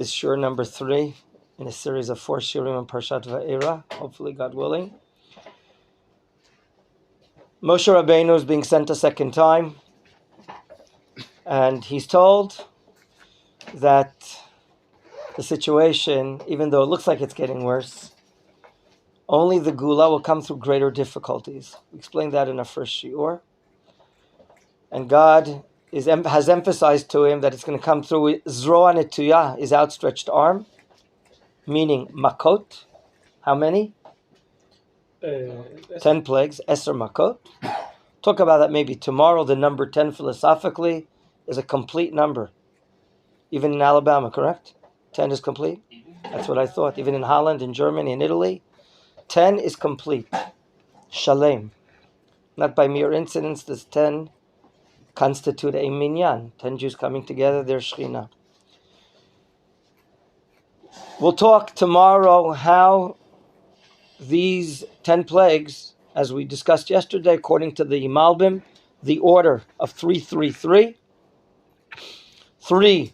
is shur number 3 in a series of 4 shurim on Parshat Va'eira, hopefully God willing. Moshe Rabbeinu is being sent a second time, and he's told that the situation, even though it looks like it's getting worse, only the Gula will come through greater difficulties. We explained that in our first shiur. And God has emphasized to him that it's going to come through Zroa Netuyah, his outstretched arm, meaning Makot. How many? 10 plagues, Eser Makot. Talk about that maybe tomorrow. The number 10 philosophically is a complete number. Even in Alabama, correct? 10 is complete? That's what I thought. Even in Holland, in Germany, in Italy, 10 is complete. Shalem. Not by mere incidents, does 10 constitute a minyan. 10 Jews coming together, they're Shechina. We'll talk tomorrow how these 10 plagues, as we discussed yesterday, according to the Malbim, the order of 333. 3,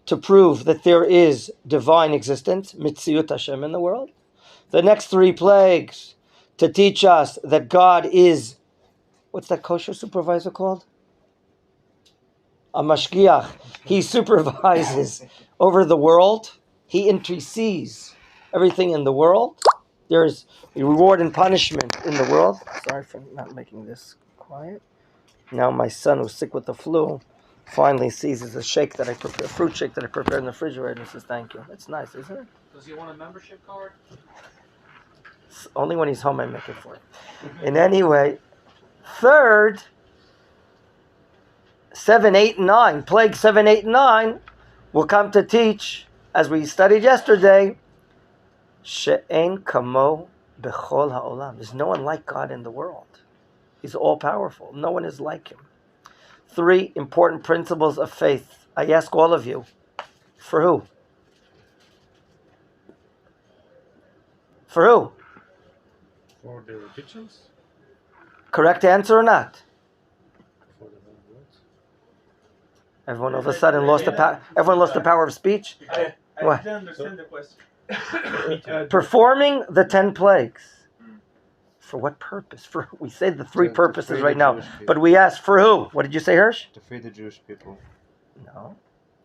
to prove that there is divine existence, Mitziyut Hashem in the world. The next 3 plagues, to teach us that God is, what's that kosher supervisor called? A mashgiach. He supervises over the world. He intercedes everything in the world. There's a reward and punishment in the world. Sorry for not making this quiet. Now my son, who's sick with the flu, finally sees a shake that I prepare, fruit shake that I prepared in the refrigerator, and says, "Thank you." That's nice, isn't it? Does he want a membership card? Only when he's home I make it for him. In any way, 3rd, 7, 8, and 9, plague 7, 8, and 9 will come to teach, as we studied yesterday, She'en kamo bechol ha'olam. There's no one like God in the world. He's all-powerful. No one is like him. 3 important principles of faith. I ask all of you, for who? For who? For the Egyptians? Correct answer or not? For the words? Everyone all of a sudden lost the power. Everyone lost the power of speech. I What? didn't understand the question. Performing the 10 plagues. For what purpose? We say the 3 purposes right now, but we ask for who? What did you say, Hirsch? To feed the Jewish people. No.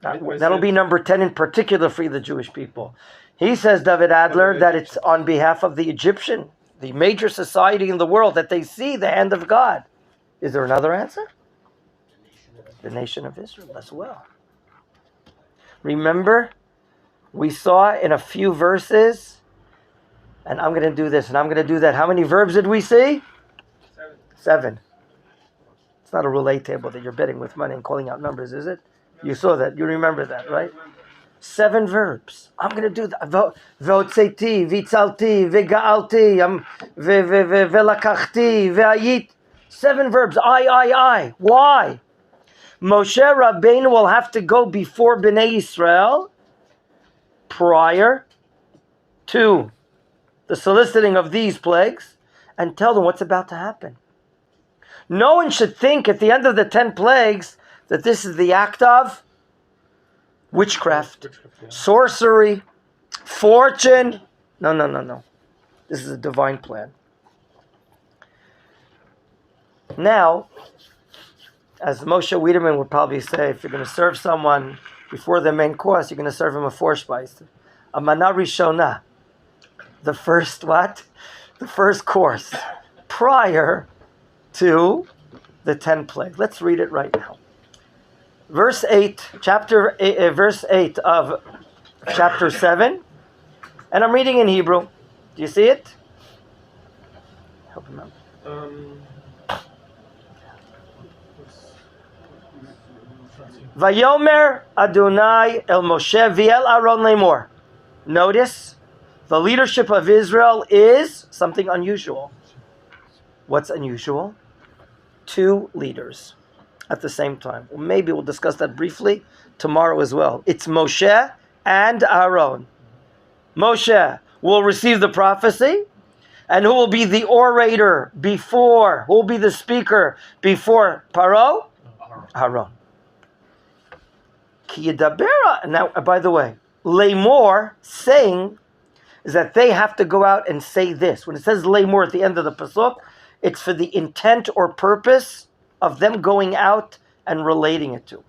That'll be number 10 in particular for the Jewish people. He says, David Adler, that it's on behalf of the Egyptian, the major society in the world, that they see the hand of God. Is there another answer? The nation of Israel as well. Remember, we saw in a few verses, and I'm going to do this, and I'm going to do that. How many verbs did we see? 7. It's not a roulette table that you're betting with money and calling out numbers, is it? You saw that. You remember that, right? 7 verbs. I'm going to do that. Ve'otzeti, vitzalti, ve'ga'alti, ve'lakachti, ve'ayit. 7 verbs. I. Why? Moshe Rabbeinu will have to go before Bnei Israel prior to the soliciting of these plagues and tell them what's about to happen. No one should think at the end of the 10 plagues that this is the act of witchcraft, sorcery, fortune. No. This is a divine plan. Now, as Moshe Wiedemann would probably say, if you're going to serve someone before the main course, you're going to serve him a Vorspeise. A Mana Rishona. The first what? The first course. Prior to the 10 plagues. Let's read it right now. Verse 8 of chapter 7. And I'm reading in Hebrew. Do you see it? Help him out. Vayomer Adonai el Moshe v'el Aaron lemor. Notice, the leadership of Israel is something unusual. What's unusual? 2 leaders at the same time. Well, maybe we'll discuss that briefly tomorrow as well. It's Moshe and Aaron. Moshe will receive the prophecy, and who will be the orator before, who will be the speaker before Paro? Aaron. Now, by the way, Lemor, saying, is that they have to go out and say this. When it says lemor at the end of the pasuk, it's for the intent or purpose of them going out and relating it to.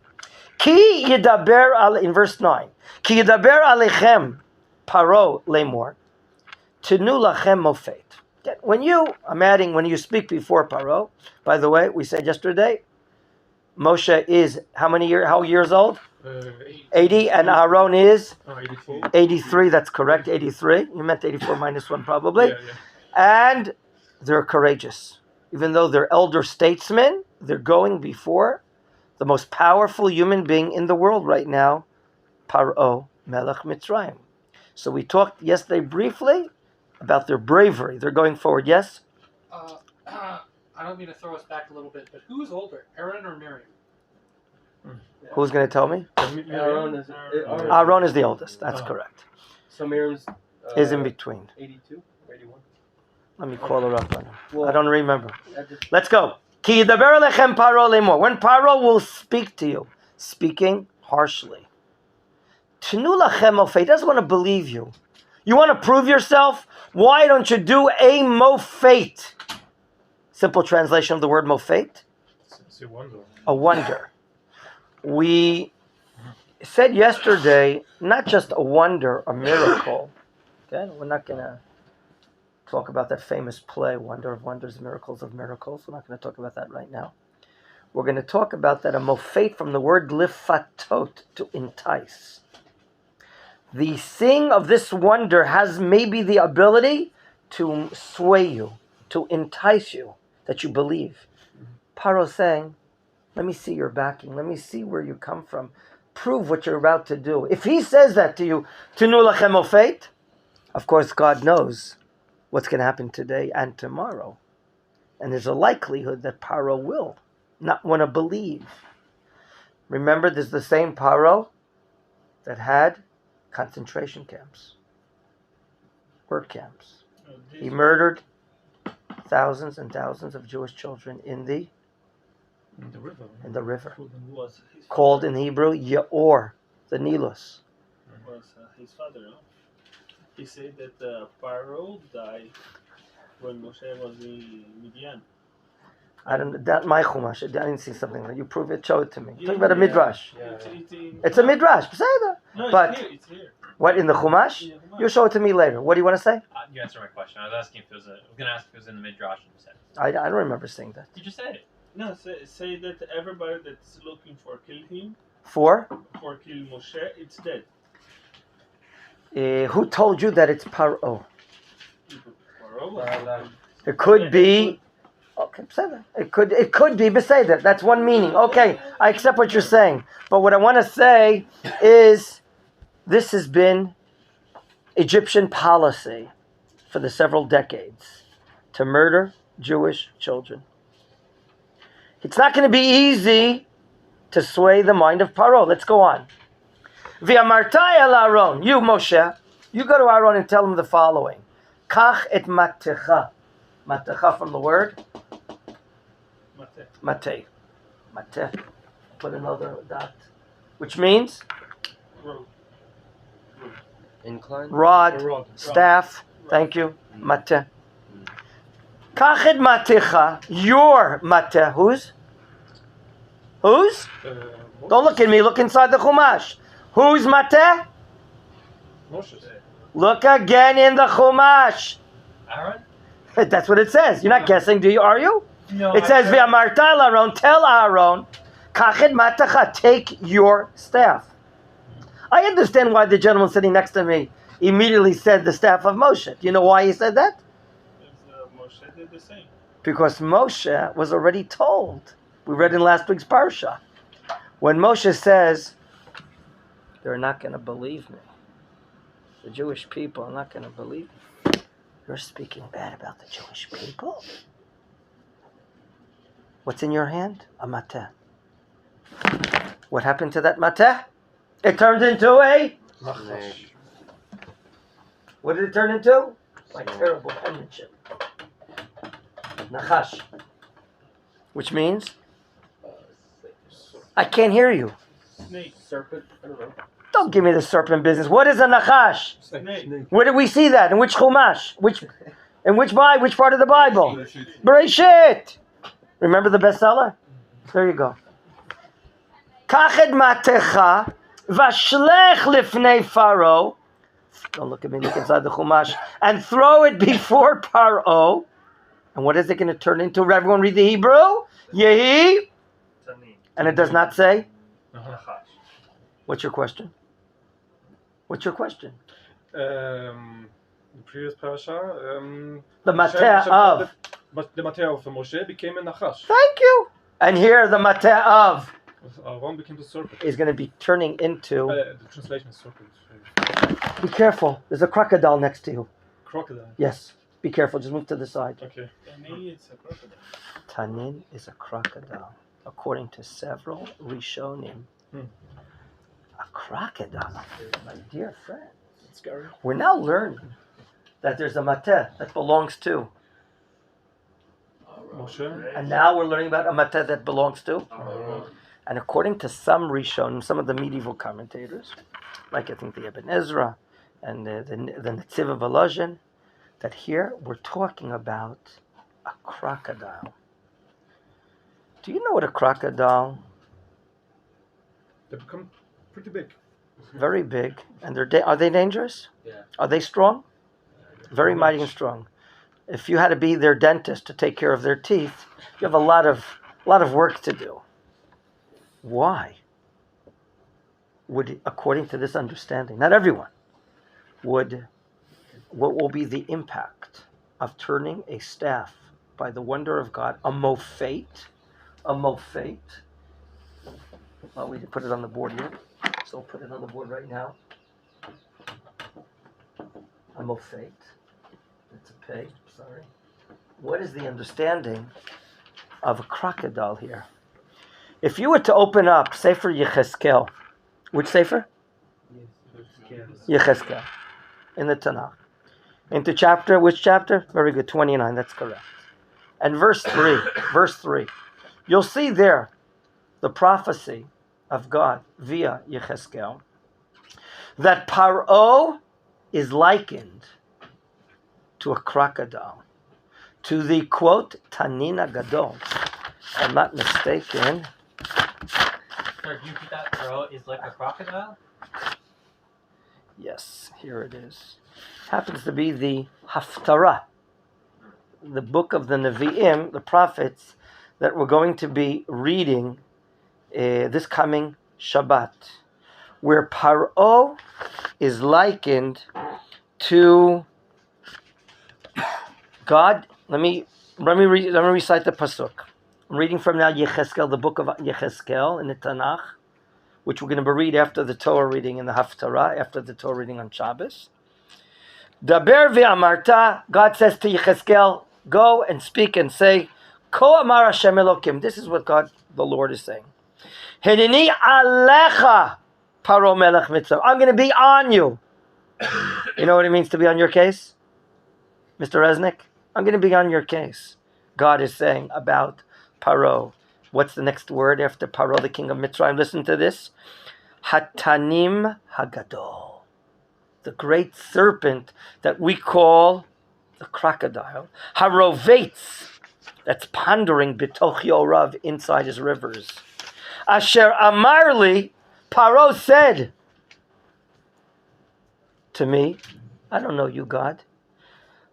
Ki yidaber al, in verse 9, Ki yidaber alechem paro lemor, tenu lachem mofet. When you speak before Paro, by the way, we said yesterday, Moshe is how years old? 80, and Aaron is 83, that's correct, 83. You meant 84 minus 1 probably. Yeah. And they're courageous. Even though they're elder statesmen, they're going before the most powerful human being in the world right now, Paro Melech Mitzrayim. So we talked yesterday briefly about their bravery. They're going forward, yes? I don't mean to throw us back a little bit, but who's older, Aaron or Miriam? Who's going to tell me? Aaron Aaron is the oldest, that's correct. So Miriam's Is in between. 82 or 81? Let me call her up on her. Well, I don't remember. Let's go. Ki yidaber alechem Paro lemor. When Paro will speak to you, speaking harshly. Tenu lachem mofet. He doesn't want to believe you. You want to prove yourself? Why don't you do a mofet? Simple translation of the word mofet. It's a wonder. A wonder. We said yesterday, not just a wonder, a miracle. Okay, we're not going to talk about that famous play, Wonder of Wonders, Miracles of Miracles. We're not going to talk about that right now. We're going to talk about that, a mofet from the word lifatot, to entice. The thing of this wonder has maybe the ability to sway you, to entice you, that you believe. Paro saying, let me see your backing. Let me see where you come from. Prove what you're about to do. If he says that to you, Tenu lachem mofet, of course God knows what's going to happen today and tomorrow. And there's a likelihood that Paro will not want to believe. Remember, there's the same Paro that had concentration camps, work camps. He murdered thousands and thousands of Jewish children in the river. Was Called in Hebrew Yaor, the Nilus. his father, no? He said that Pharaoh died when Moshe was in Midian. That my chumash. I didn't see something like that. You prove it. Show it to me. Talk about a midrash. It's It's a midrash. Beseder. No, But- it's here. What in the chumash? In the Chumash. You show it to me later. What do you want to say? You answered my question. I was asking if it was I was going to ask if it was in the midrash. And you said I don't remember saying that. you just said it. No, say that everybody that's looking for kill him, For for kill Moshe, it's dead. who told you that it's Paro? Pharaoh. It could be. Okay, beseder. It could be beseder. That's one meaning. Okay, I accept what you're saying. But what I want to say is, this has been Egyptian policy for the several decades to murder Jewish children. It's not going to be easy to sway the mind of Paro. Let's go on. V'amartai el Aaron, you Moshe, you go to Aaron and tell him the following. Kach et matecha. Matecha from the word? Mate. Mate. Put another dot. Which means? Incline? Rod, staff. Thank you. Mate. Kach et matecha. Your mate. Whose? Don't look at me. Look inside the chumash. Whose mate? Moshe's. Look again in the chumash. Aaron? That's what it says. You're not guessing, do you? Are you? No. It says, "V'amarta el Aaron, tell Aaron, kachet matacha, take your staff." I understand why the gentleman sitting next to me immediately said the staff of Moshe. Do you know why he said that? Moshe did the same. Because Moshe was already told. We read in last week's Parsha. When Moshe says, they're not going to believe me. The Jewish people are not going to believe me. You're speaking bad about the Jewish people? What's in your hand? A mateh. What happened to that mateh? It turned into a... What did it turn into? Like terrible penmanship. Nachash. Which means? I can't hear you. Snake. Serpent? I don't know. Don't give me the serpent business. What is a nachash? Snake. Where did we see that? In which chumash? Which part of the Bible? Bereshit. Remember the bestseller? There you go. Kached matecha vashlech lifnei Pharaoh. Don't look at me. Look inside the chumash and throw it before Paro. And what is it going to turn into? Everyone read the Hebrew. Yehi. And it does not say. What's your question? The previous parasha. The Mateh of. But the Mateh of Moshe became a Nachash. Thank you. And here the Mateh of Aaron became the serpent. is going to be turning into. The translation is serpent. Be careful. There's a crocodile next to you. Crocodile. Yes. Be careful. Just move to the side. Okay. Maybe it's a crocodile. Tanin is a crocodile, according to several Rishonim. A crocodile, my dear friend. It's scary. We're now learning that there's a mateh that belongs to, Moshe. and now we're learning about a mateh that belongs to. And according to some Rishonim, some of the medieval commentators, like I think the Ibn Ezra and the Netziv of Volozhin, that here we're talking about a crocodile. Do you know what a crocodile? They become pretty big. Very big, and are they dangerous? Yeah. Are they strong? Very mighty and strong. If you had to be their dentist to take care of their teeth, you have a lot of work to do. Why would, according to this understanding, not everyone what will be the impact of turning a staff by the wonder of God, a mofate? Well, we can put it on the board here. So I'll put it on the board right now. A mofate. It's a pig, sorry. What is the understanding of a crocodile here? If you were to open up Sefer Yecheskel, which Sefer? Yecheskel, in the Tanakh. Into chapter, which chapter? Very good, 29, that's correct. And verse 3, you'll see there the prophecy of God via Yecheskel that Paro is likened to a crocodile, to the quote Tanina Gadol. If I'm not mistaken. Sir, do you think that Pharaoh is like a crocodile? Yes, here it is. Happens to be the Haftarah, the book of the Nevi'im, the prophets, that we're going to be reading this coming Shabbat, where Paro is likened to God. Let me recite the pasuk. I'm reading from now Yecheskel, the book of Yecheskel in the Tanakh, which we're going to read after the Torah reading in the Haftarah, after the Torah reading on Shabbos. Daber ve'amarta, God says to Yecheskel, go and speak and say, Ko amar Hashem Elokim. This is what God, the Lord, is saying. Hineni alecha, Paro melech Mitzrayim. I'm going to be on you. You know what it means to be on your case? Mr. Resnick? I'm going to be on your case. God is saying about Paro. What's the next word after Paro, the king of Mitzrayim? Listen to this. Hatanim Hagadol. The great serpent that we call the crocodile. Harovates. That's pondering bitoch yorav, inside his rivers. Asher amarli, Paro said to me, I don't know you, God.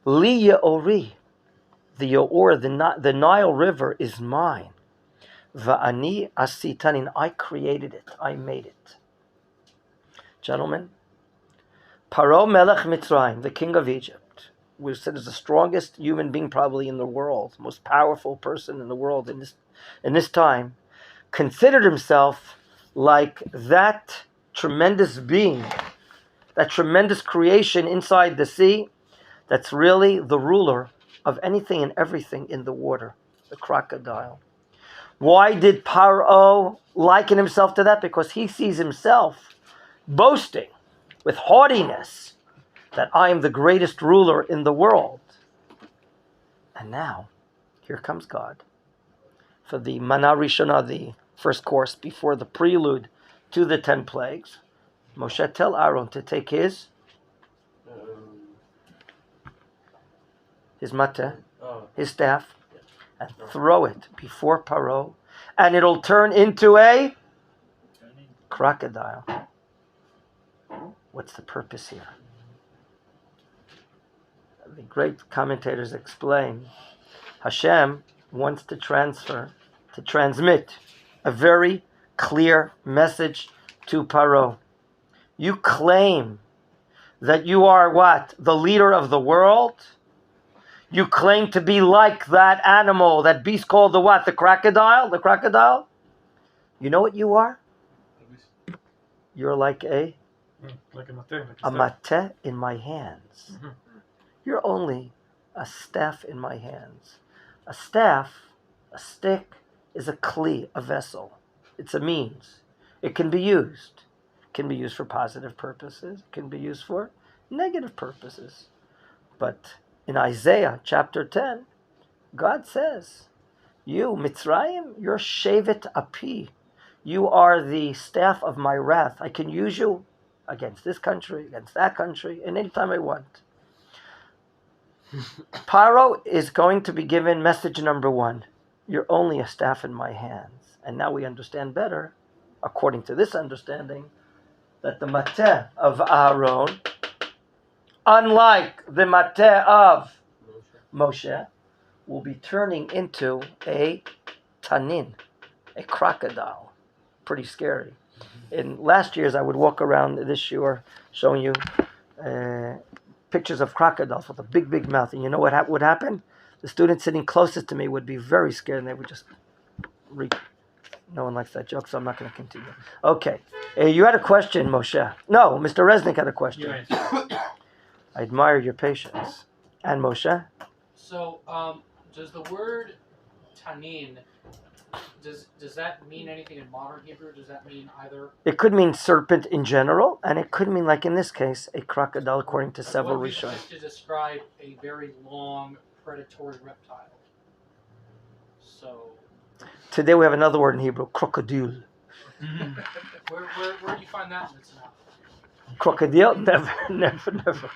Li Yeori, the Yeor, the Nile River is mine. Va'ani asitanin, I created it, I made it. Gentlemen, Paro Melech Mitzrayim, the king of Egypt, we said is the strongest human being probably in the world, most powerful person in the world in this time, considered himself like that tremendous being, that tremendous creation inside the sea, that's really the ruler of anything and everything in the water, the crocodile. Why did Paro liken himself to that? Because he sees himself boasting with haughtiness that I am the greatest ruler in the world. And now, here comes God for the Mana Rishonah, the first course before the prelude to the 10 plagues. Moshe, tell Aaron to take his mateh, his staff, and throw it before Paro, and it'll turn into a crocodile. What's the purpose here? The great commentators explain Hashem wants to transmit a very clear message to Paro. You claim that you are what? The leader of the world? You claim to be like that animal, that beast called the what? The crocodile? The crocodile? You know what you are? You're like a mateh, mateh in my hands. Mm-hmm. You're only a staff in my hands. A staff, a stick, is a kli, a vessel. It's a means. It can be used. It can be used for positive purposes. It can be used for negative purposes. But in Isaiah chapter 10, God says, you, Mitzrayim, you're shevet api. You are the staff of my wrath. I can use you against this country, against that country, and anytime I want. Paro is going to be given message number 1. You're only a staff in my hands. And now we understand better, according to this understanding, that the mateh of Aaron, unlike the mateh of Moshe, will be turning into a tanin, a crocodile. Pretty scary. In last years, I would walk around this year showing you pictures of crocodiles with a big, big mouth. And you know what would happen? The students sitting closest to me would be very scared, and they would just No one likes that joke, so I'm not going to continue. Okay. You had a question, Moshe. No, Mr. Resnick had a question. I admire your patience. And Moshe? So, does the word tanin, does that mean anything in modern Hebrew? Does that mean either? It could mean serpent in general, and it could mean, like in this case, a crocodile, according to several Rishonim. To describe a very long predatory reptile. So. Today we have another word in Hebrew, crocodile. Where do you find that in the Tanakh? Crocodile? Never.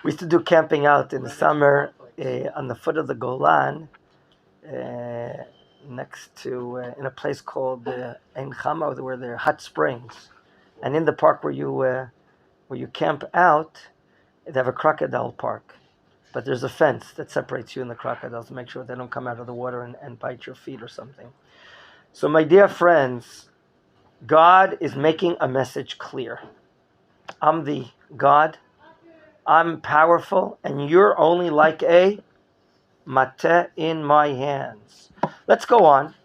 We used to do camping out in the summer on the foot of the Golan, next to in a place called Ein Chama, where there are hot springs, and in the park where you camp out, they have a crocodile park, but there's a fence that separates you and the crocodiles to make sure they don't come out of the water and bite your feet or something. So, my dear friends, God is making a message clear. I'm the God. I'm powerful, and you're only like a mateh in my hands. Let's go on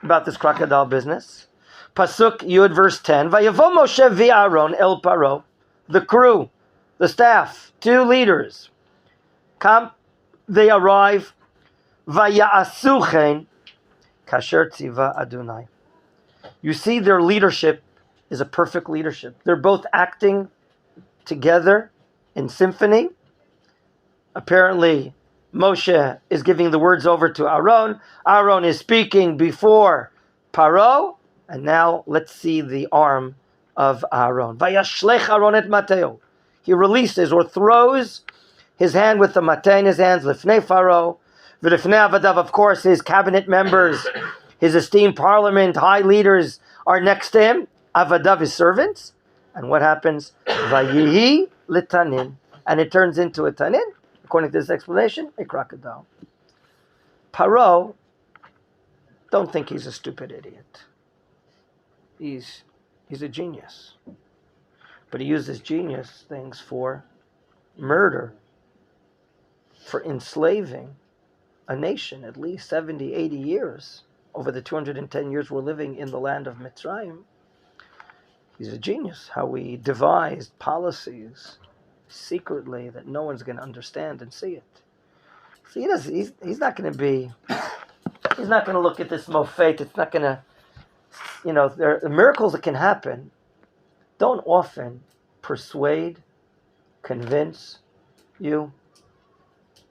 about this crocodile business. Pasuk Yud, verse 10. Vayavo Moshe v'Aaron el Paro. The crew, the staff, 2 leaders. Come, they arrive. Vaya'asu chen kasher tziva Adonai. You see, their leadership is a perfect leadership. They're both acting together in symphony. Apparently, Moshe is giving the words over to Aaron. Aaron is speaking before Paro. And now let's see the arm of Aaron. Vayashlech Aaron et mateo. He releases or throws his hand with the mateh in his hands. Lifnei Paro. V'lifnei avadav, of course, his cabinet members, his esteemed parliament, high leaders are next to him. Avadav, his servants. And what happens? Vayihi litanin. And it turns into a tanin, according to this explanation, a crocodile. Paro, don't think he's a stupid idiot. He's a genius. But he uses genius things for murder, for enslaving a nation at least 70, 80 years. Over the 210 years we're living in the land of Mitzrayim. He's a genius. How we devised policies secretly that no one's going to understand and see it. See, he's not going to look at this mofet. It's not going to, there are miracles that can happen. Don't often persuade, convince you,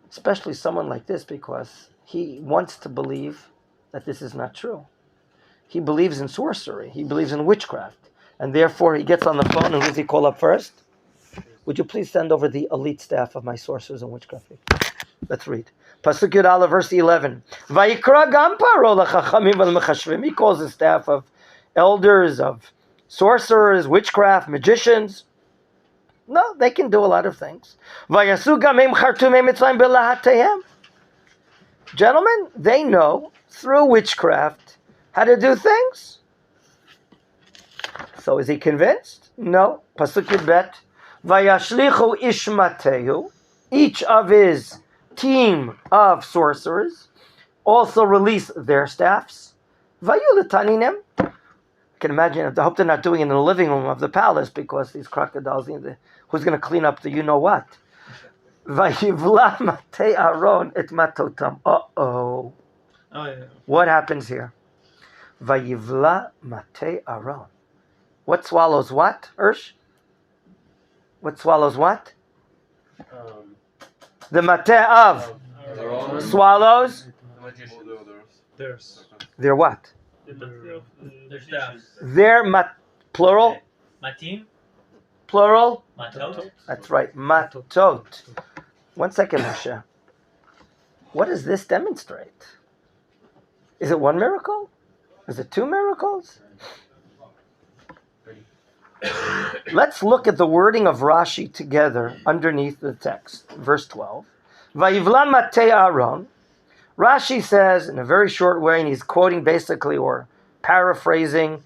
especially someone like this, because he wants to believe that this is not true. He believes in sorcery. He believes in witchcraft. And therefore, he gets on the phone, and who does he call up first? Would you please send over the elite staff of my sorcerers and witchcraft? Let's read. Pasuk Yud Aleph, verse 11. Vayikra gam paro lachachamim v'lemechashvim. He calls the staff of elders, of sorcerers, witchcraft, magicians. No, they can do a lot of things. Vayasu gamim chartumei mitzrayim belahatehem. Gentlemen, they know through witchcraft how to do things. So is he convinced? No. Pasuk Yud Bet. Vayashlichu ishmatehu. Each of his team of sorcerers also release their staffs. Vayulataninim. I can imagine. I hope they're not doing it in the living room of the palace because these crocodiles. Who's going to clean up the you know what? Vayivla matei Aaron et matotam. Oh, yeah. What happens here? Vayivla matei Aaron. What swallows what, Ursh? What swallows what? The mateh of swallows. There's. They're what? Their staffs. They're plural. Matim? Plural. Matot? That's right. Matot. 1 second, Moshe. What does this demonstrate? Is it one miracle? Is it two miracles? Let's look at the wording of Rashi together underneath the text. Verse 12. Vayivla matei Aaron. Rashi says in a very short way, and he's quoting basically or paraphrasing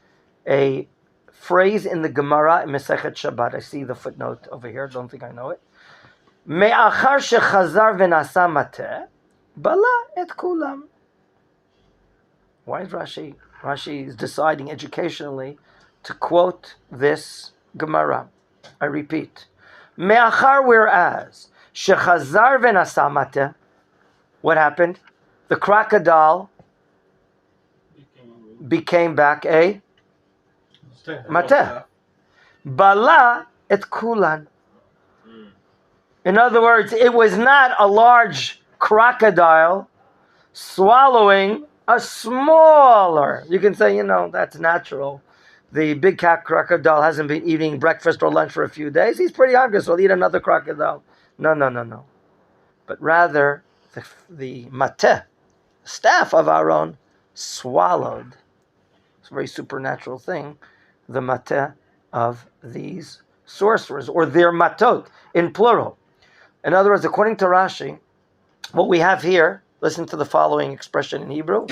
a phrase in the Gemara in Masechet Shabbat. I see the footnote over here. Don't think I know it. Me'achar shechazar v'nasa mateh, bala et kulam. Why is Rashi? Rashi is deciding educationally to quote this Gemara. I repeat. Me'achar, whereas shechazar v'nasa mateh, what happened? The crocodile became back a mateh. Bala et kulan. In other words, it was not a large crocodile swallowing a smaller. You can say, that's natural. The big cat crocodile hasn't been eating breakfast or lunch for a few days. He's pretty hungry, so he'll eat another crocodile. No. But rather, the mateh, staff of Aaron, swallowed. It's a very supernatural thing. The mateh of these sorcerers, or their matot, in plural. In other words, according to Rashi, what we have here, listen to the following expression in Hebrew.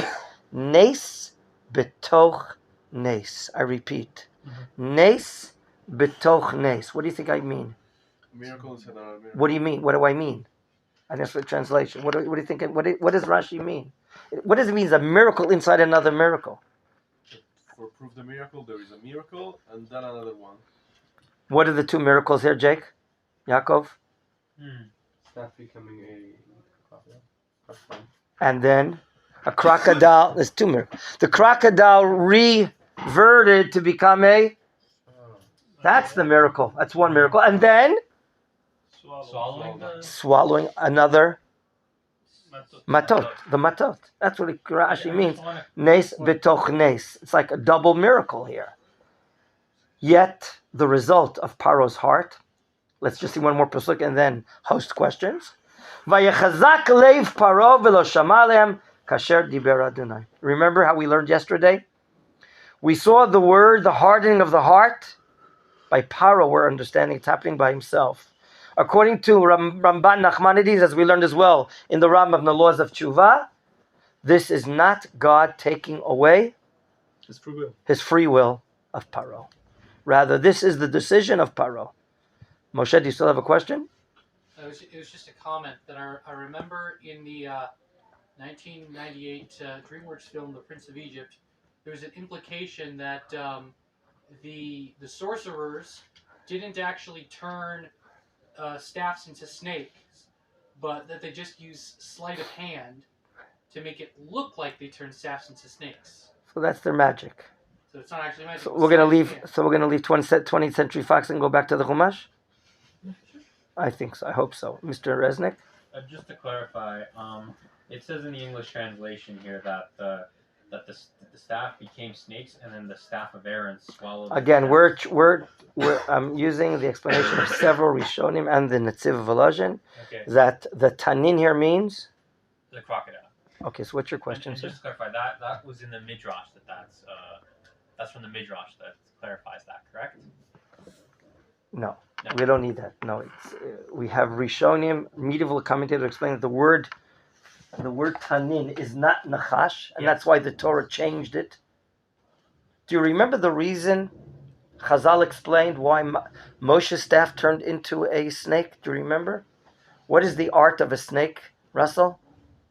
Nes betoch nes. I repeat. Nes betoch nes. What do you think I mean? Miracles and miracle. What do you mean? What do I mean? And that's the translation. What do you think? What does Rashi mean? What does it mean? A miracle inside another miracle. For proof the miracle, there is a miracle and then another one. What are the two miracles here, Jake? Yaakov? Staff becoming a crocodile. And then a crocodile. There's two miracles. The crocodile reverted to become a. That's the miracle. That's one miracle. And then swallowing another matot. The matot. That's what Rashi means. Nes betoch nes. It's like a double miracle here. Yet the result of Paro's heart. Let's just see one more pasuk and then host questions. Vayechazak leiv Paro v'lo shama lehem kasher diber Adonai. Remember how we learned yesterday? We saw the word, the hardening of the heart. By Paro, we're understanding it's happening by himself. According to Ramban Nachmanides, as we learned as well in the Rambam of the Laws of Tshuva, this is not God taking away his free will of Paro. Rather, this is the decision of Paro. Moshe, do you still have a question? It was just a comment that I remember in the 1998 DreamWorks film, The Prince of Egypt. There was an implication that the sorcerers didn't actually turn staffs into snakes, but that they just use sleight of hand to make it look like they turn staffs into snakes. So that's their magic. So it's not actually magic. So we're gonna leave. So we're gonna leave 20th Century Fox and go back to the Chumash. I think so. I hope so, Mr. Resnick. Just to clarify, it says in the English translation here that the that the staff became snakes, and then the staff of Aaron swallowed. Again, I'm using the explanation of several Rishonim and the Netziv Volozhin, Okay. that the tanin here means The crocodile. Okay, so what's your question, and sir? just to clarify, that was in the Midrash. That's from the Midrash that clarifies that, correct? No, No. we don't need that. No, we have Rishonim, medieval commentators explain that the word tanin is not nachash, and that's why the Torah changed it. Do you remember the reason Chazal explained why Moshe's staff turned into a snake? Do you remember? What is the art of a snake, Russell?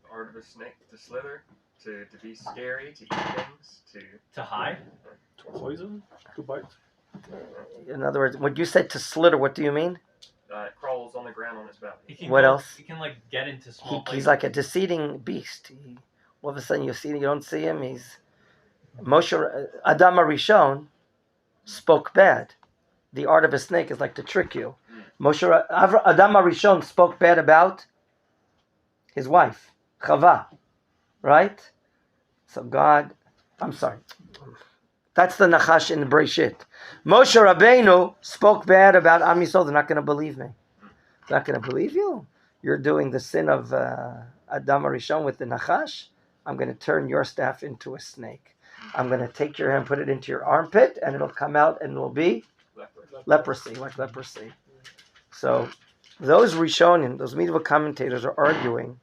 The art of a snake to slither, to be scary, to eat things, to hide, to poison, to bite. In other words, when you said to slither, what do you mean? It crawls on the ground on its belly. What else? He can get into small places. He's like a deceiving beast. All of a sudden you don't see him. Moshe Adam Arishon spoke bad. The art of a snake is like to trick you. Adam Arishon spoke bad about his wife, Chava, right? So I'm sorry. That's the Nachash in Breshit. Moshe Rabbeinu spoke bad about Am Yisrael. They're not going to believe me. They're not going to believe you. You're doing the sin of Adam Arishon with the Nachash. I'm going to turn your staff into a snake. I'm going to take your hand, put it into your armpit, and it'll come out and it'll be leprosy, like leprosy. So those Rishonim, those medieval commentators are arguing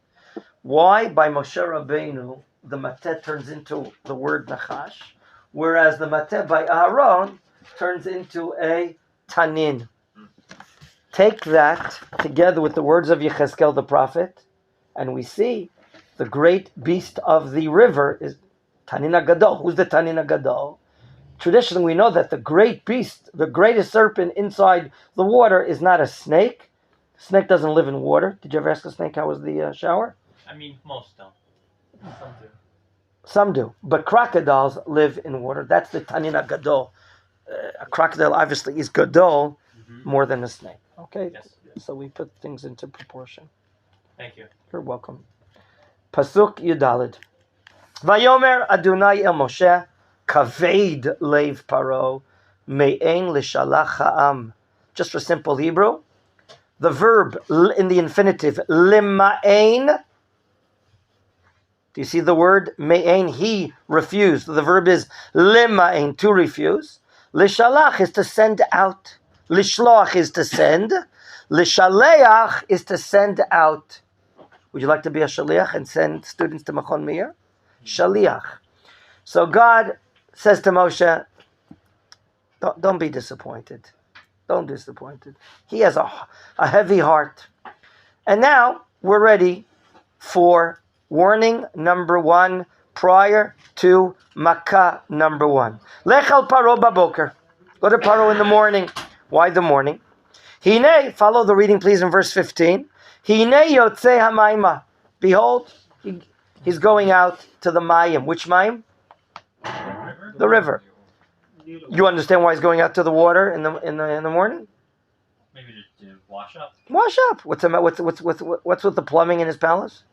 why by Moshe Rabbeinu the mateh turns into the word Nachash, whereas the mateh by Aaron turns into a tanin. Take that together with the words of Yechezkel the prophet, and we see the great beast of the river is Tanin HaGadol. Who's the Tanin HaGadol? Traditionally, we know that the great beast, the greatest serpent inside the water is not a snake. Snake doesn't live in water. Did you ever ask a snake how was the shower? I mean, most don't. Some do. But crocodiles live in water. That's the Tanin HaGadol. A crocodile obviously is Gadol more than a snake. Okay? Yes. So we put things into proportion. Thank you. You're welcome. Pasuk Yudalid. Vayomer Adonai El Moshe Kaved Leiv Paro Me'ein L'Shalach Ha'am. Just for simple Hebrew, the verb in the infinitive Lima'ein. Do you see the word Me'ein? He refused. The verb is Lima'ein, to refuse. L'Shalach is to send out. L'Shloach is to send. L'Shaleach is to send out. Would you like to be a shaliach and send students to Machon Meir? Shaliach. So God says to Moshe, don't be disappointed. Don't be disappointed. He has a heavy heart. And now we're ready for warning number 1 prior to Makkah number 1. Lech al Paro baboker. Go to Paro in the morning. Why the morning? Hine, follow the reading please in verse 15. Hine yotze hamayma. Behold, he's going out to the Mayim. Which Mayim? The river. You understand why he's going out to the water in the morning? Maybe to wash up. Wash up. What's with the plumbing in his palace?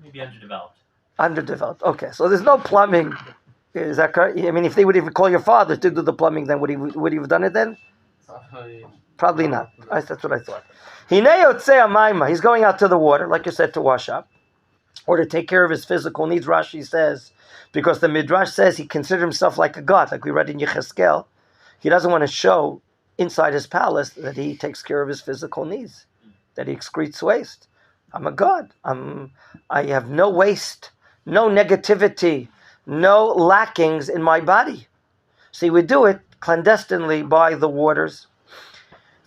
Maybe underdeveloped. Underdeveloped. Okay, so there's no plumbing. Is that correct? I mean, if they would even call your father to do the plumbing, then would he have done it then? Probably not. That's what I thought. He's going out to the water, like you said, to wash up, or to take care of his physical needs. Rashi says, because the Midrash says he considered himself like a god, like we read in Yechezkel. He doesn't want to show inside his palace that he takes care of his physical needs, that he excretes waste. I'm a god. I have no waste, no negativity, no lackings in my body. So he would do it clandestinely by the waters.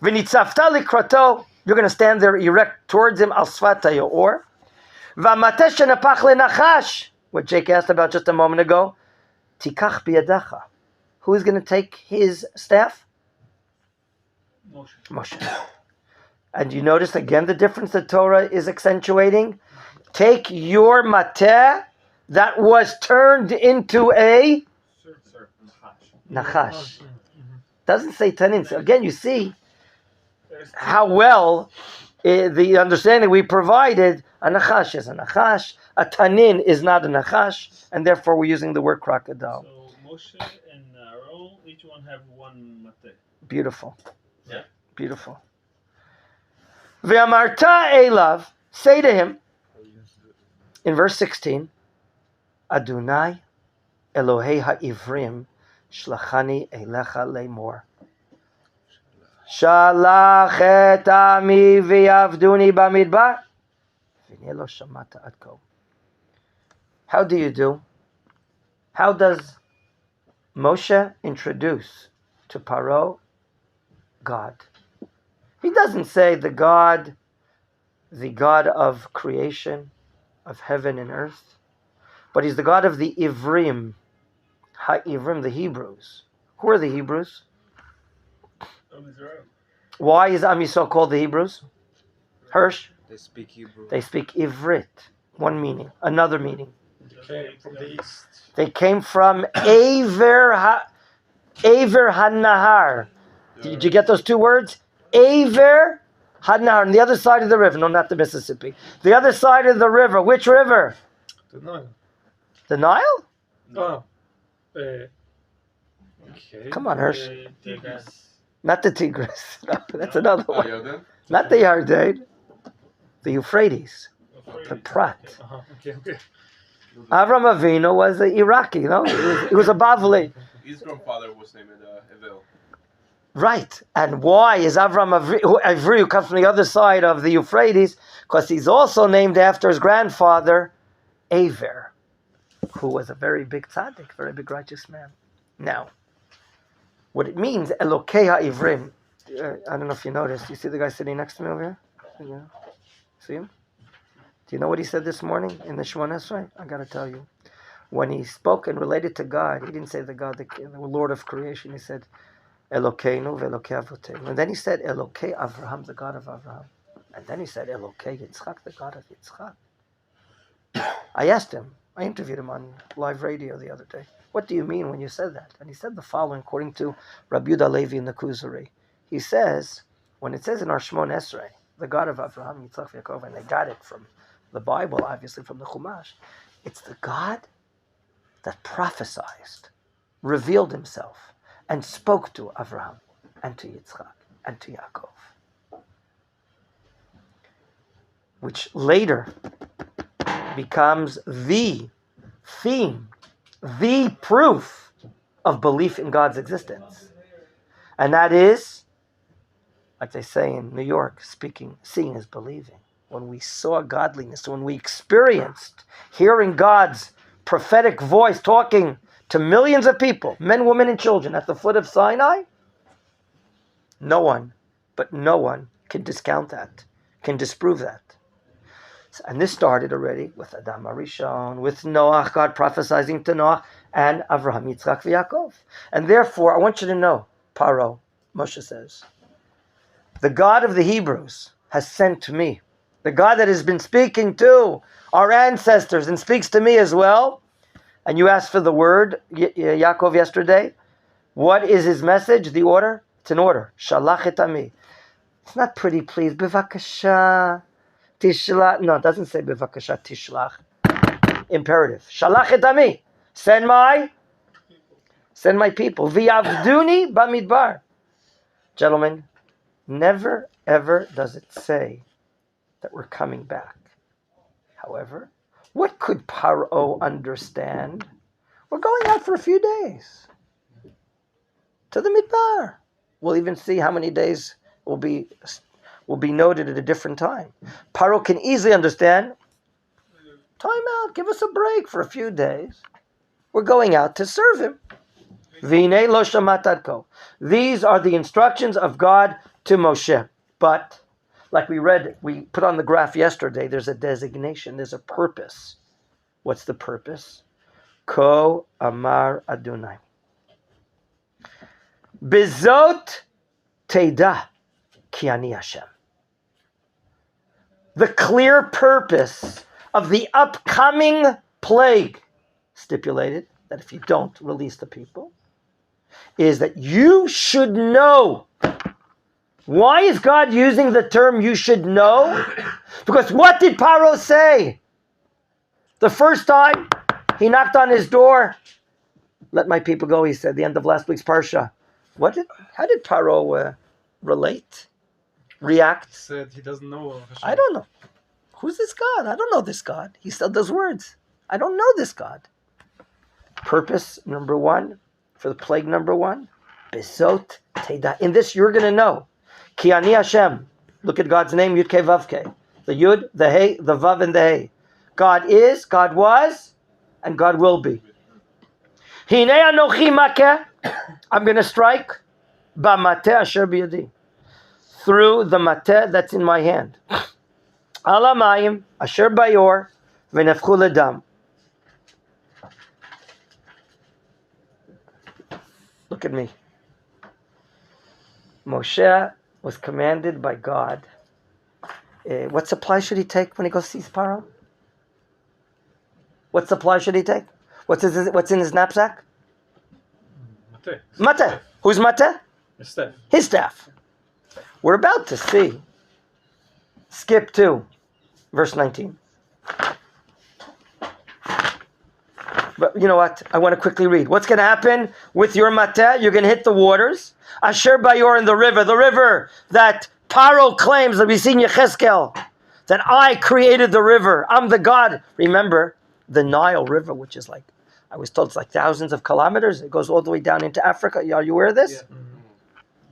V'nitzavta likrato, you're going to stand there erect towards him, al sfata or. V'amateh shenapach lenachash, what Jake asked about just a moment ago. Tikach biyadacha. Who is going to take his staff? Moshe. And you notice again the difference the Torah is accentuating. Take your mateh that was turned into a nachash. Doesn't say tanin. So again, you see how well The understanding we provided, a nachash is a nachash, a tanin is not a nachash, and therefore we're using the word crocodile. So Moshe and Aaron, each one have one mate. Beautiful. Yeah. Beautiful. Ve'amarta elav, say to him, in verse 16, Adonai Elohei ha'ivrim shlachani elecha le'mor. Shalach et ami v'yavduni b'midbar v'nei lo shamata ad כה. How do you do? How does Moshe introduce to Paro God? He doesn't say the God of creation, of heaven and earth, but he's the God of the Ivrim, Ha-Ivrim, the Hebrews. Who are the Hebrews? Israel. Why is Am Yisrael called the Hebrews? Hirsch? They speak Hebrew. They speak Ivrit. One meaning. Another meaning. Came from the east. They came from Aver HaNahar. Did you get those two words? Aver HaNahar. On the other side of the river. No, not the Mississippi. The other side of the river. Which river? The Nile. The Nile? Oh. Okay. Come on, Hirsch. Tigris. Not the Tigris. No, that's another one. Jordan? Not the Yarden. The Euphrates. The Prat. Okay. Avram Avinu was an Iraqi, you know? He was a Bavli. His grandfather was named Evel. Right. And why is Avram Avri, who comes from the other side of the Euphrates? Because he's also named after his grandfather, Aver, who was a very big tzaddik, very big righteous man. Now, what it means, Elokei HaIvrim, I don't know if you noticed, you see the guy sitting next to me over here? Yeah. See him? Do you know what he said this morning in the Shemona Esrei? I got to tell you. When he spoke and related to God, he didn't say the God, the Lord of creation. He said, Elokeinu ve'Elokei Avotenu. And then he said, Elokei Avraham, the God of Avraham. And then he said, Elokei Yitzchak, the God of Yitzchak. I asked him, I interviewed him on live radio the other day. What do you mean when you said that? And he said the following, according to Rabbi Yehuda Levi in the Kuzari. He says, when it says in our Shemon Esrei, the God of Avraham, Yitzchak, Yaakov, and they got it from the Bible, obviously from the Chumash, it's the God that prophesied, revealed himself, and spoke to Avraham, and to Yitzchak, and to Yaakov. Which later becomes the theme, the proof of belief in God's existence. And that is, like they say in New York, seeing is believing. When we saw godliness, when we experienced hearing God's prophetic voice talking to millions of people, men, women, and children at the foot of Sinai, no one can discount that, can disprove that. And this started already with Adam Arishon, with Noach, God prophesying to Noach, and Avraham, Yitzchak, Yaakov. And therefore, I want you to know, Paro, Moshe says, the God of the Hebrews has sent to me, the God that has been speaking to our ancestors and speaks to me as well. And you asked for the word, Yaakov, yesterday. What is his message, the order? It's an order. Shalach et ami. It's not pretty, please. Bivakasha. Tishlach. No, it doesn't say bivakasha tishlach. Imperative. Shalach et ami. Send my people. V'yavduni b'midbar. Gentlemen, never ever does it say that we're coming back. However, what could Paro understand? We're going out for a few days to the Midbar. We'll even see how many days will be noted at a different time. Paro can easily understand, time out, give us a break for a few days. We're going out to serve him. V'nei lo shamat ad כה. These are the instructions of God to Moshe. But, like we put on the graph yesterday, there's a designation, there's a purpose. What's the purpose? Ko amar Adonai. Bezot teda ki ani Hashem. The clear purpose of the upcoming plague, stipulated that if you don't release the people, is that you should know Why is God using the term you should know? Because what did Paro say? The first time he knocked on his door, let my people go, he said, the end of last week's Parsha. How did Paro relate? React? Said he doesn't know Hashem. I don't know. Who's this God? I don't know this God. He said those words. I don't know this God. Purpose number one, for the plague number one, Bezot Teda. In this you're going to know. Ki ani Hashem. Look at God's name, Yud Kei Vav Kei. The Yud, the Hey, the Vav, and the Hey. God is, God was, and God will be. Hine anochi makeh. I'm going to strike b'mateh asher b'yadi. Through the mateh that's in my hand. Alamayim asher bayor v'nefchu ledam. Look at me. Moshe was commanded by God. What supply should he take when he goes to see Paro? What supply should he take? What's in his knapsack? Mate. Mateh. Who's mateh? His staff. His staff. We're about to see. Skip 2, verse 19. But you know what? I want to quickly read. What's going to happen with your mateh? You're going to hit the waters. Asher Bayor in the river that Paro claims that we see in Yechezkel, that I created the river. I'm the God. Remember, the Nile River, which is like, I was told it's like thousands of kilometers. It goes all the way down into Africa. Are you aware of this? Yeah.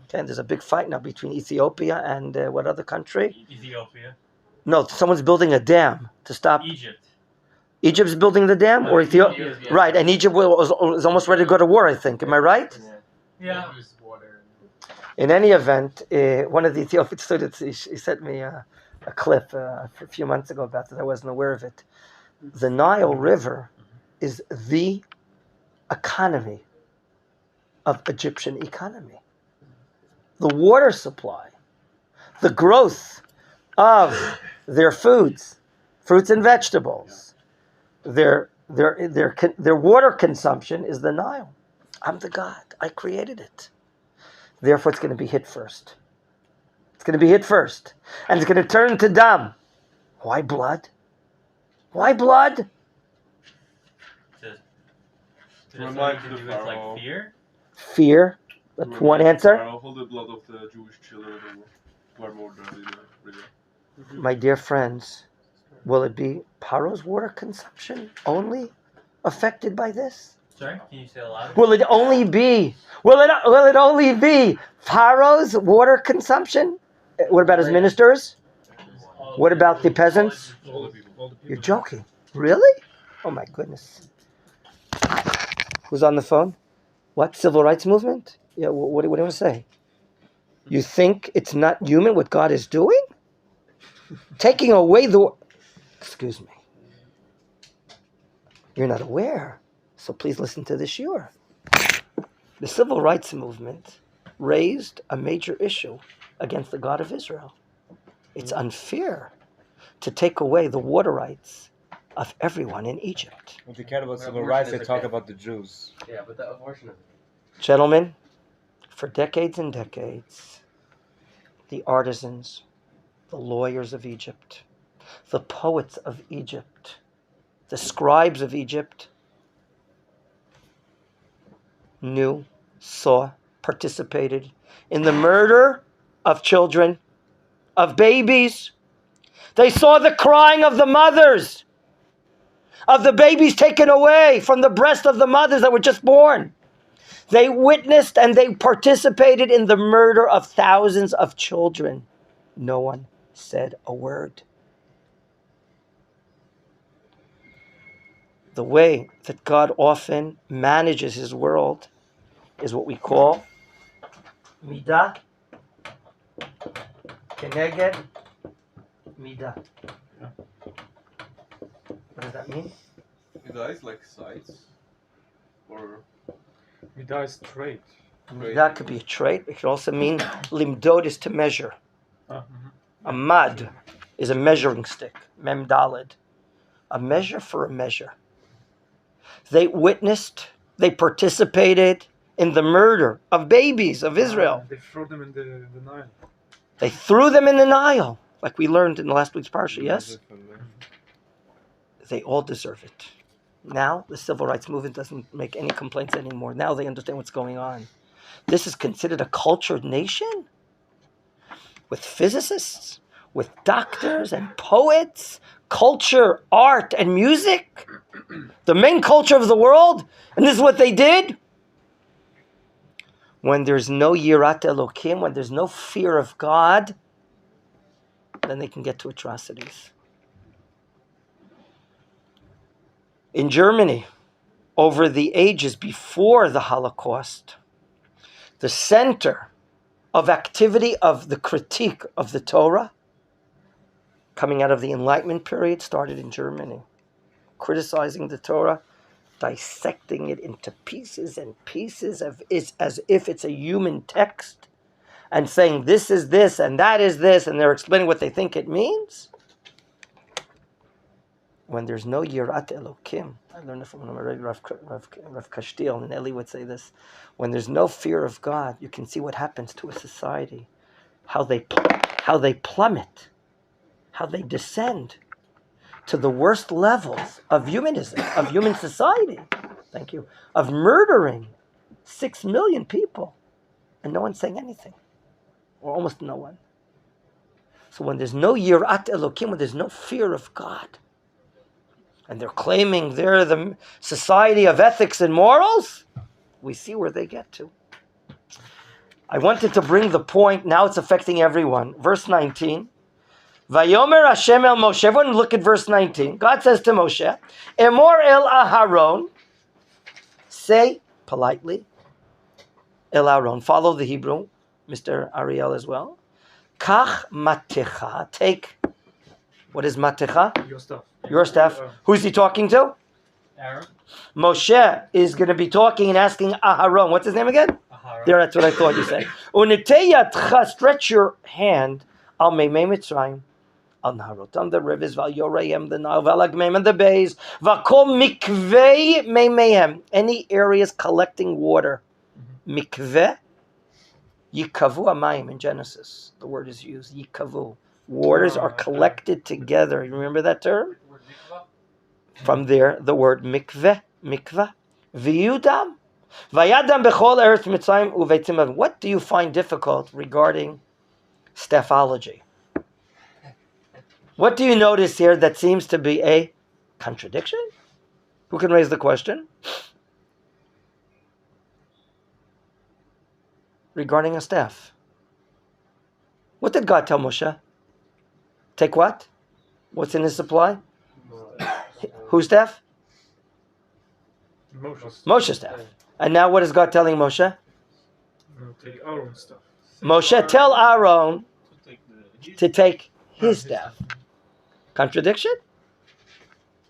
Okay, there's a big fight now between Ethiopia and what other country? Ethiopia. No, someone's building a dam to stop. Egypt. Egypt's building the dam, or Ethiopia? Yeah. Right, and Egypt was almost ready to go to war, I think. Am I right? Yeah. In any event, one of the Ethiopian students, he sent me a clip a few months ago about that. I wasn't aware of it. The Nile River is the economy of Egyptian economy. The water supply, the growth of their foods, fruits and vegetables, their water consumption is the Nile. I'm the God. I created it. Therefore, it's going to be hit first. It's going to be hit first. And it's going to turn to dam. Why blood? Why blood? Does it Remind have to the do with Pharaoh. like fear? Fear. That's one answer. All the blood of the Jewish children who were murdered in the river. My dear friends, will it be Paro's water consumption only affected by this? Sorry, can you say it louder? Will it only be Paro's water consumption? What about his ministers? What about the peasants? All the people. You're joking. Really? Oh my goodness. Who's on the phone? What? Civil rights movement? Yeah, what do you want to say? You think it's not human what God is doing? Taking away the... Excuse me. You're not aware. So please listen to this shiur. The civil rights movement raised a major issue against the God of Israel. It's unfair to take away the water rights of everyone in Egypt. When they care about civil Abortion rights, is they talk okay. about the Jews. Yeah, but the abortion is Gentlemen, for decades and decades, the artisans, the lawyers of Egypt, the poets of Egypt, the scribes of Egypt knew, saw, participated in the murder of children, of babies. They saw the crying of the mothers, of the babies taken away from the breast of the mothers that were just born. They witnessed and they participated in the murder of thousands of children. No one said a word. The way that God often manages his world is what we call midah keneged midah. What does that mean? Midah is like size, or Midah is trait. Midah could be a trait. It could also mean limdod is to measure. A mad is a measuring stick. Mem daled. A measure for a measure. They witnessed, they participated in the murder of babies of Israel. They throw them in the Nile. They threw them in the Nile, like we learned in last week's Parsha, yes? They all deserve it. Now, the civil rights movement doesn't make any complaints anymore. Now they understand what's going on. This is considered a cultured nation? With physicists, with doctors and poets, culture, art, and music? The main culture of the world? And this is what they did? When there's no Yirat Elokim, when there's no fear of God, then they can get to atrocities. In Germany, over the ages before the Holocaust, the center of activity of the critique of the Torah, coming out of the Enlightenment period, started in Germany. Criticizing the Torah, dissecting it into pieces and pieces as if it's a human text, and saying this is this and that is this, and they're explaining what they think it means. When there's no Yirat Elokim, I learned it from Rav Kashtil, and Eli would say this, when there's no fear of God, you can see what happens to a society, how they plummet, how they descend to the worst levels of humanism, of human society, thank you, of murdering 6 million people, and no one's saying anything, or almost no one. So when there's no Yirat Elokim, when there's no fear of God, and they're claiming they're the society of ethics and morals, we see where they get to. I wanted to bring the point, now it's affecting everyone. Verse 19. Vayomer Hashem el Moshe. Everyone look at verse 19. God says to Moshe, Emor el Aharon. Say politely, El Aharon. Follow the Hebrew, Mr. Ariel as well. Kach matecha. Take, what is matecha? Your stuff. Your staff. Who's he talking to? Aaron? Moshe is going to be talking and asking Aharon. What's his name again? Aharon. There, that's what I thought you said. Unitei yadcha, stretch your hand. Al meimei Mitzrayim. Al naharotam, the rivers. Val yorayim, the Nile. Val agmeim, and the bays. Vakol mikvei meimehem. Any areas collecting water. Mikveh. Yikavu amayim in Genesis. The word is used. Yikavu. Waters are collected together. You remember that term? Word mikvah? From there, the word mikveh, mikvah, v'yudam, vayadam bechol eretz Mitzrayim uveitzim. What do you find difficult regarding staphology? What do you notice here that seems to be a contradiction? Who can raise the question? Regarding a staff. What did God tell Moshe? Take what? What's in his supply? Whose staff? Moshe's staff. And now what is God telling Moshe? No, take our own stuff. Moshe, tell Aaron To take to take his staff. Contradiction?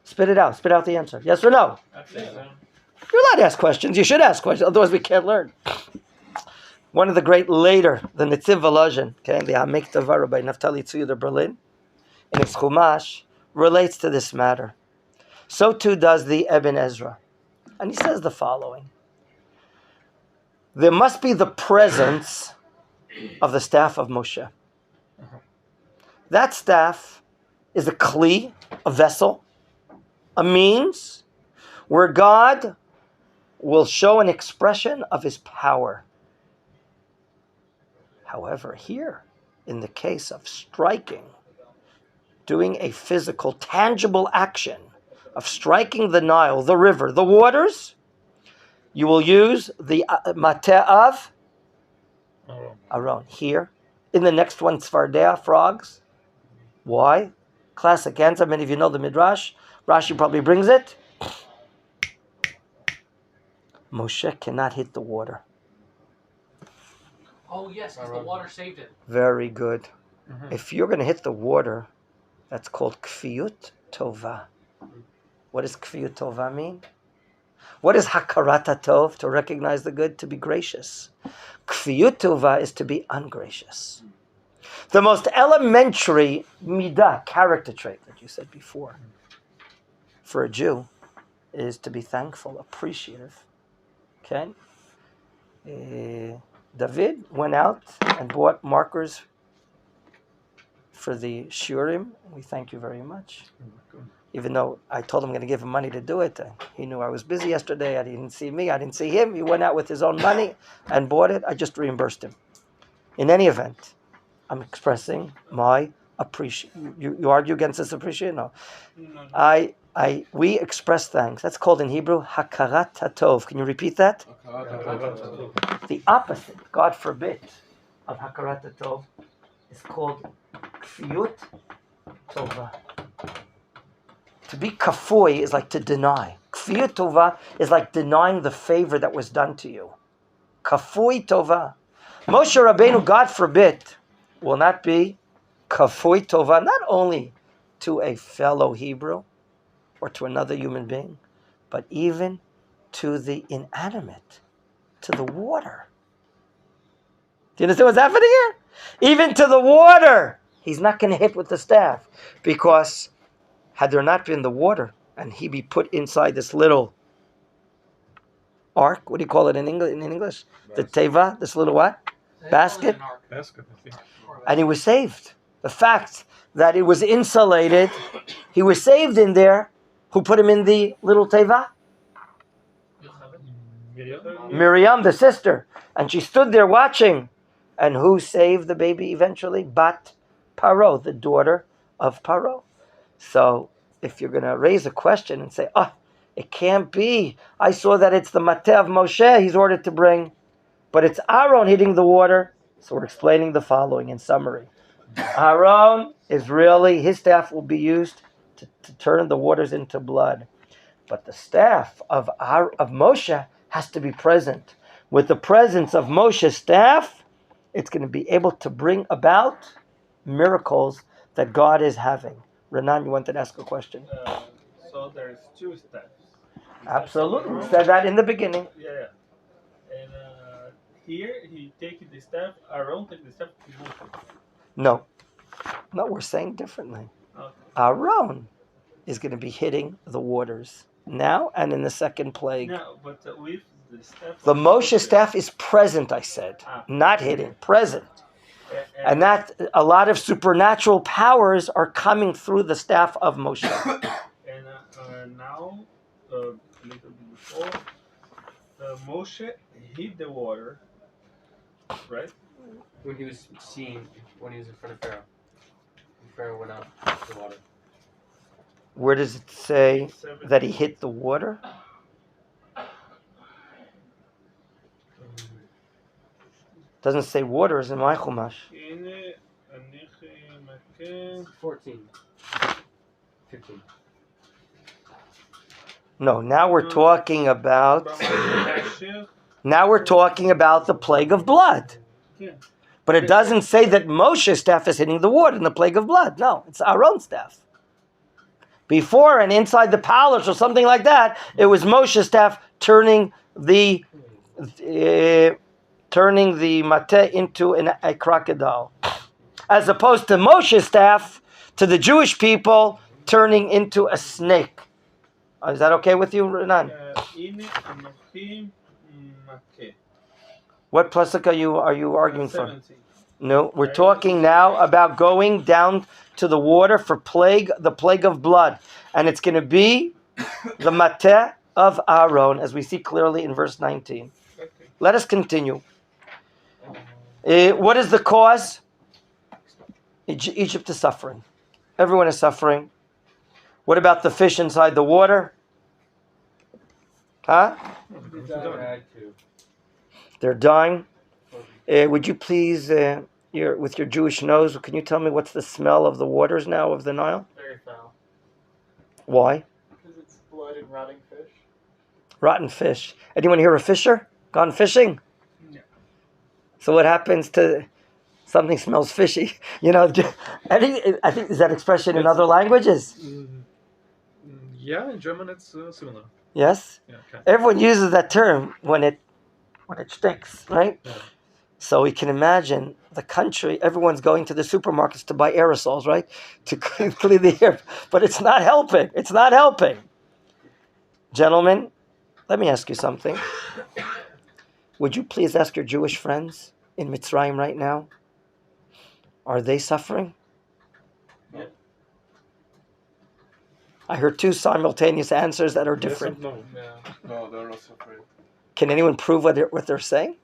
Spit it out. Spit out the answer. Yes or no? I'd say so. You're allowed to ask questions. You should ask questions. Otherwise we can't learn. One of the great later, the Netziv Volozhin, okay, the Amik Tavara by Naftali Tzuyuder Berlin, in its Chumash, relates to this matter. So too does the Ibn Ezra. And he says the following. There must be the presence of the staff of Moshe. That staff is a kli, a vessel, a means where God will show an expression of his power. However, here, in the case of striking, doing a physical, tangible action of striking the Nile, the river, the waters, you will use the mateh of Aaron. Here, in the next one, Tzfardea, frogs. Why? Classic answer. Many of you know the Midrash. Rashi probably brings it. Moshe cannot hit the water. Oh, yes, because the water saved it. Very good. If you're going to hit the water, that's called kfiyut tova. What does kfiyut tova mean? What is hakarata tov? To recognize the good, to be gracious. Kfiyut tova is to be ungracious. The most elementary midah, character trait that you said before, for a Jew, is to be thankful, appreciative. Okay? David went out and bought markers for the shiurim. We thank you very much. Even though I told him I'm going to give him money to do it. He knew I was busy yesterday. I didn't see me. I didn't see him. He went out with his own money and bought it. I just reimbursed him. In any event, I'm expressing my appreciation. You argue against this appreciation? No. We express thanks. That's called in Hebrew hakarat hatov. Can you repeat that? The opposite, God forbid, of hakarat hatov is called kfiyut tova. To be kafui is like to deny. Kfiyut tova is like denying the favor that was done to you. Kafui tova. Moshe Rabbeinu, God forbid, will not be kafui tova, not only to a fellow Hebrew or to another human being, but even to the inanimate, to the water. Do you understand what's happening here? Even to the water, he's not going to hit with the staff, because had there not been the water and he be put inside this little ark, what do you call it in English? The teva, this little what? Basket? Basket, I think. And he was saved. The fact that it was insulated, he was saved in there. Who put him in the little teva? Miriam, the sister. And she stood there watching. And who saved the baby eventually? Bat Paro, the daughter of Paro. So if you're going to raise a question and say, it can't be. I saw that it's the Mateh of Moshe he's ordered to bring, but it's Aaron hitting the water. So we're explaining the following in summary. Aaron is really, his staff will be used to turn the waters into blood. But the staff of Moshe has to be present. With the presence of Moshe's staff, it's going to be able to bring about miracles that God is having. Renan, you wanted to ask a question? So there's two staffs. Absolutely. We said that in the beginning. Yeah. And here he takes the staff, Aaron takes the staff to Moshe. No, we're saying differently. Okay. Aaron is going to be hitting the waters now and in the second plague. No, but with the staff. The Moshe staff is present, I said. Not hitting, present. And that a lot of supernatural powers are coming through the staff of Moshe. And now, a little bit before, Moshe hit the water, right? When he was in front of Pharaoh. When Pharaoh went out to the water. Where does it say that he hit the water? Doesn't say water, is in my chumash. 14. 15. No, now we're talking about the plague of blood. But it doesn't say that Moshe's staff is hitting the water in the plague of blood. No, it's Aaron's staff. Before and inside the palace or something like that, it was Moshe's staff turning the mateh into a crocodile. As opposed to Moshe's staff, to the Jewish people, turning into a snake. Is that okay with you, Renan? What pasuk are you arguing for? No, we're talking now about going down to the water for the plague of blood. And it's going to be the mateh of Aaron, as we see clearly in verse 19. Let us continue. What is the cause? Egypt is suffering. Everyone is suffering. What about the fish inside the water? Huh? They're dying. Would you please, with your Jewish nose, can you tell me what's the smell of the waters now of the Nile? Very foul. Why? Because it's blood and rotting fish. Rotten fish. Anyone here a fisher? Gone fishing? No. So what happens to something smells fishy? I think is that expression in other languages? Yeah, in German it's similar. Yes? Yeah, okay. Everyone uses that term when it stinks, right? Yeah. So we can imagine the country, everyone's going to the supermarkets to buy aerosols, right? To clean the air. But it's not helping. It's not helping. Gentlemen, let me ask you something. Would you please ask your Jewish friends in Mitzrayim right now, are they suffering? I heard two simultaneous answers that are Yes different. and no. Yeah. No, they're not so afraid. Can anyone prove what they're saying?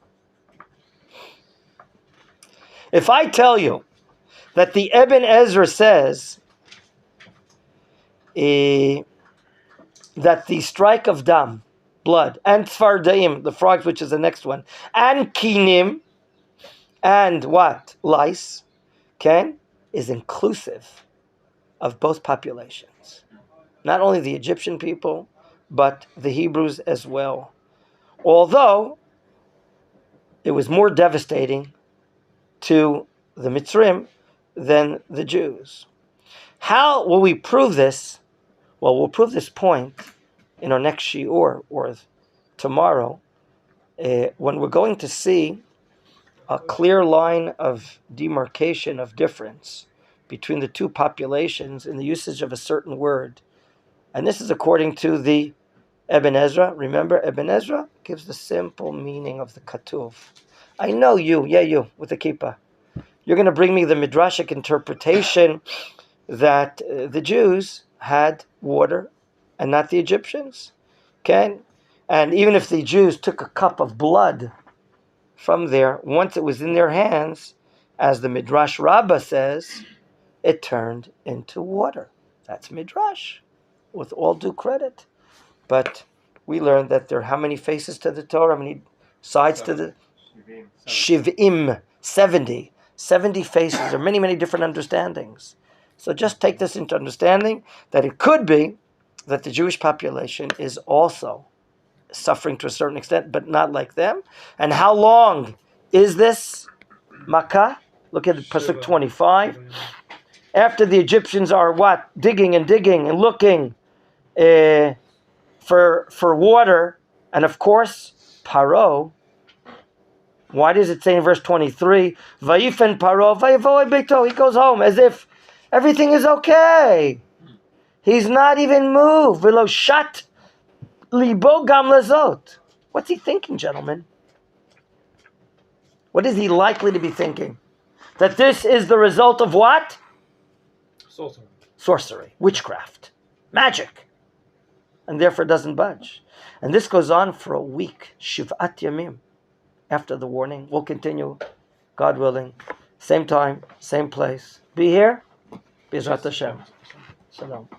If I tell you that the Ibn Ezra says that the strike of dam, blood, and tfardaim, the frogs, which is the next one, and kinim, and what? Lice, okay, is inclusive of both populations. Not only the Egyptian people, but the Hebrews as well. Although it was more devastating to the Mitzrim than the Jews. How will we prove this? Well, we'll prove this point in our next shiur, or tomorrow, when we're going to see a clear line of demarcation, of difference between the two populations in the usage of a certain word. And this is according to the Ibn Ezra. Remember, Ibn Ezra gives the simple meaning of the Katuv. I know you, with the kippah. You're going to bring me the midrashic interpretation that the Jews had water and not the Egyptians. Okay? And even if the Jews took a cup of blood from there, once it was in their hands, as the Midrash Rabbah says, it turned into water. That's Midrash, with all due credit. But we learned that there are how many faces to the Torah, how many sides to the... Shiv'im, 70. 70 faces. There are many, many different understandings. So just take this into understanding that it could be that the Jewish population is also suffering to a certain extent, but not like them. And how long is this Makkah? Look at Pasuk 25. After the Egyptians are what? Digging and looking for water. And of course, Paro. Why does it say in verse 23, Vayifen Paro, Vayavoy Beito, he goes home as if everything is okay. He's not even moved. Velo shat libo gam lezot. What's he thinking, gentlemen? What is he likely to be thinking? That this is the result of what? Sorcery, witchcraft, magic. And therefore doesn't budge. And this goes on for a week. Shiv'at yamim. After the warning, we'll continue, God willing. Same time, same place. Be here. B'ezrat Hashem. Shalom.